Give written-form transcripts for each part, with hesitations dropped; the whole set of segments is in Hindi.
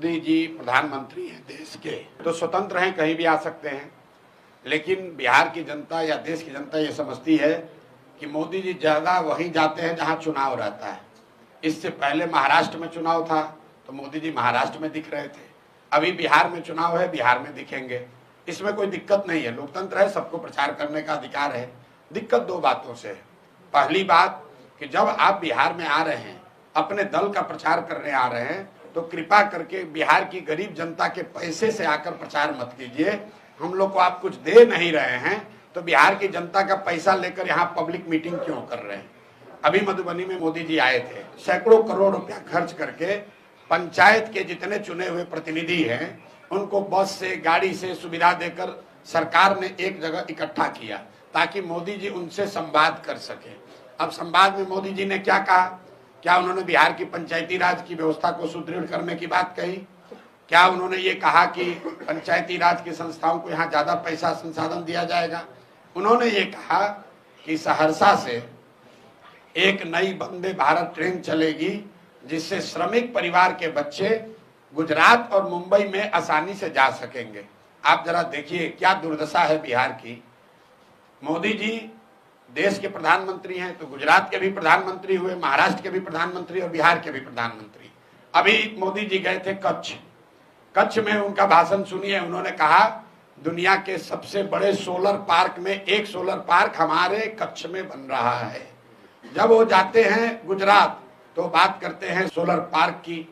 मोदी जी प्रधानमंत्री हैं देश के, तो स्वतंत्र हैं, कहीं भी आ सकते हैं। लेकिन बिहार की जनता या देश की जनता ये समझती है कि मोदी जी ज्यादा वहीं जाते हैं जहां चुनाव रहता है। इससे पहले महाराष्ट्र में चुनाव था तो मोदी जी महाराष्ट्र में दिख रहे थे, अभी बिहार में चुनाव है, बिहार में दिखेंगे। इसमें कोई दिक्कत नहीं है, लोकतंत्र है, सबको प्रचार करने का अधिकार है। दिक्कत दो बातों से है। पहली बात कि जब आप बिहार में आ रहे हैं, अपने दल का प्रचार करने आ रहे हैं, तो कृपा करके बिहार की गरीब जनता के पैसे से आकर प्रचार मत कीजिए। हम लोग को आप कुछ दे नहीं रहे हैं तो बिहार की जनता का पैसा लेकर यहाँ पब्लिक मीटिंग क्यों कर रहे हैं। अभी मधुबनी में मोदी जी आए थे, सैकड़ों करोड़ रुपया खर्च करके पंचायत के जितने चुने हुए प्रतिनिधि हैं उनको बस से, गाड़ी से सुविधा देकर सरकार ने एक जगह इकट्ठा किया ताकि मोदी जी उनसे संवाद कर सके। अब संवाद में मोदी जी ने क्या कहा? क्या उन्होंने बिहार की पंचायती राज की व्यवस्था को सुदृढ़ करने की बात कही? क्या उन्होंने ये कहा कि पंचायती राज की संस्थाओं को यहाँ ज्यादा पैसा संसाधन दिया जाएगा? उन्होंने ये कहा कि सहरसा से एक नई वंदे भारत ट्रेन चलेगी जिससे श्रमिक परिवार के बच्चे गुजरात और मुंबई में आसानी से जा सकेंगे। आप जरा देखिए क्या दुर्दशा है बिहार की। मोदी जी देश के प्रधानमंत्री हैं तो गुजरात के भी प्रधानमंत्री हुए, महाराष्ट्र के भी प्रधानमंत्री और बिहार के भी प्रधानमंत्री। अभी मोदी जी गए थे कच्छ में उनका भाषण सुनिए। उन्होंने कहा दुनिया के सबसे बड़े सोलर पार्क में एक सोलर पार्क हमारे कच्छ में बन रहा है। जब वो जाते हैं गुजरात तो बात करते हैं सोलर पार्क की,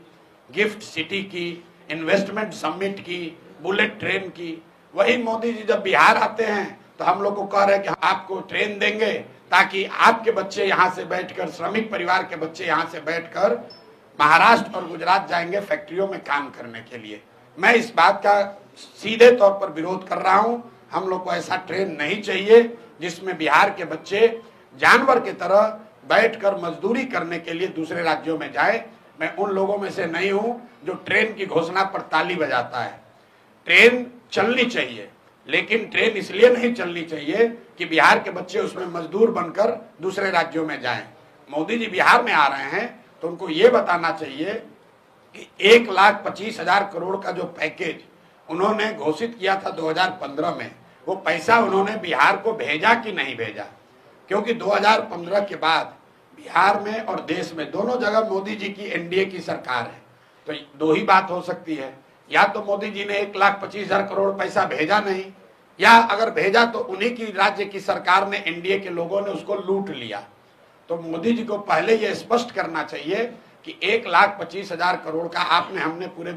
गिफ्ट सिटी की, इन्वेस्टमेंट समिट की, बुलेट ट्रेन की। वही मोदी जी जब बिहार आते हैं तो हम लोग को कह रहे हैं कि आपको ट्रेन देंगे ताकि आपके बच्चे यहाँ से बैठकर, श्रमिक परिवार के बच्चे यहाँ से बैठकर महाराष्ट्र और गुजरात जाएंगे फैक्ट्रियों में काम करने के लिए। मैं इस बात का सीधे तौर पर विरोध कर रहा हूँ। हम लोग को ऐसा ट्रेन नहीं चाहिए जिसमें बिहार के बच्चे जानवर की तरह बैठकर मजदूरी करने के लिए दूसरे राज्यों में जाए। मैं उन लोगों में से नहीं हूँ जो ट्रेन की घोषणा पर ताली बजाता है। ट्रेन चलनी चाहिए, लेकिन ट्रेन इसलिए नहीं चलनी चाहिए कि बिहार के बच्चे उसमें मजदूर बनकर दूसरे राज्यों में जाएं। मोदी जी बिहार में आ रहे हैं तो उनको ये बताना चाहिए कि 1,25,000 करोड़ का जो पैकेज उन्होंने घोषित किया था 2015 में, वो पैसा उन्होंने बिहार को भेजा कि नहीं भेजा। क्योंकि 2015 के बाद बिहार में और देश में दोनों जगह मोदी जी की एनडीए की सरकार है। तो दो ही बात हो सकती है, या तो मोदी जी ने 1,25,000 करोड़ पैसा भेजा नहीं, या अगर भेजा तो उन्हीं की राज्य की सरकार ने, एनडीए के लोगों ने उसको लूट लिया। तो मोदी जी को पहले ये स्पष्ट करना चाहिए कि 1,25,000 करोड़ का हमने पूरे